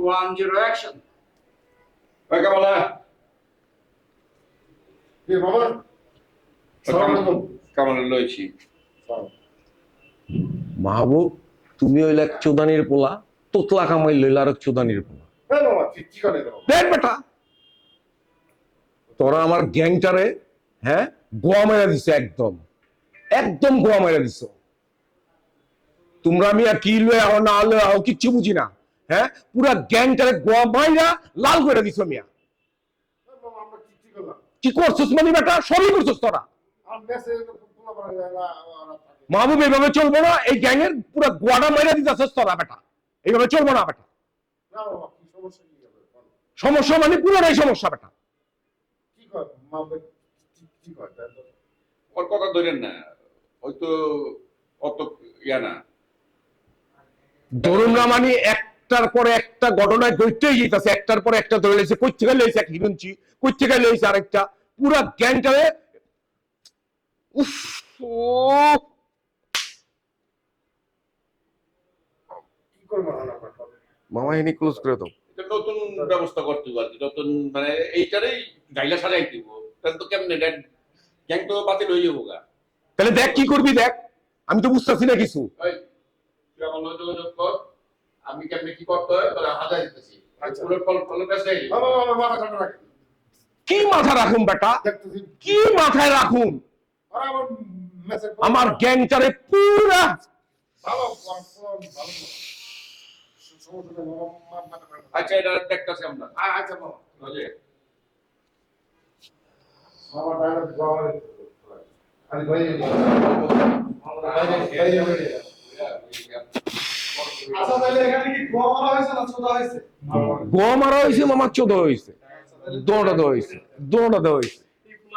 1 0 action. ওই কামালা কি বাবা কামালা লইছি মাহবুব তুমি হইলে এক চোদানির পোলা, তোতলা কামাই লইলে আর এক চোদানির পোলা। হ্যাঁ বাবা কি করে দাও দেখ বেটা, তোরা আমার গ্যাংটারে হ্যাঁ গোয়া মেরা দিছে, একদম একদম গোয়া মেরা দিছ। তোমরা আমি আর কি লয়ে আও না লয়ে আও কিচ্ছু বুঝি না, হ্যাঁ পুরা গ্যাংটারে গোয়া মাইরা লাল করে দিছ মিয়া। বাবা আমরা কি করলাম কি করছিস মানে বেটা, সবই করছিস তোরা। আর মেসেজ পোলা পারে না মাহবুব এইভাবে চলবো না, এই গ্যাংয়ের পুরা গোয়াটা মেরা দিতেছিস তোরা বেটা, এইভাবে চলবো না বেটা। না বাবা কি সমস্যা কি হবে সমস্যা মানে পুরোটাই সমস্যা বেটা। কি কর মা কি কর ওর কথা ধরেন না, ওই তো অত ইয়া না। ধরুন না মানে একটার পরে একটা ঘটনায় দৈত্যই যেতেছে, একটার পরে একটা ধরে লেছে, কই থেকে লইছে এক হিরঞ্চি, কই থেকে লইছে আরেকটা, পুরা গ্যাংটারে উফ ও কি করবো না মামা এনে ক্লোজ করে দাও। এটা নতুন ব্যবস্থা করতে হবে আর কি, নতুন মানে এইটারই গাইলা সাজাই দিব। তাহলে তো কেমনে গ্যাং তো বাতিল হয়ে যাবো গা। তাহলে দেখ কি করবি দেখ, আমি তো বুঝতেছি না কিছু। ওই তুই আমার লগে যোগাযোগ কর, আমি কেমনে কি করতে হয় তোরা হাজার দিতেছি। আচ্ছা। ফল কাছে বাবা বাবা মাথা ঠান্ডা রাখ কি মাথা রাখুন বেটা, দেখতেছি কি মাথায় রাখুন, আর আমার মেসেজ আমার গ্যাংটারে পুরা ভালো ভালো সমস্যা নেই বাবা মাথা ঠান্ডা আচ্ছা এটা দেখতেছি আমরা। আচ্ছা বাবা বুঝলে বাবা ডায়লগ বাবা আরে ভাই আচ্ছা তাহলে এখানে কি গোয়া মারা হয়েছে না চোদা হয়েছে গোয়া মারা হয়েছে, মামার চোদা হয়েছে, দৌড়া দেওয়া হয়েছে, দৌড়া দেওয়া হয়েছে।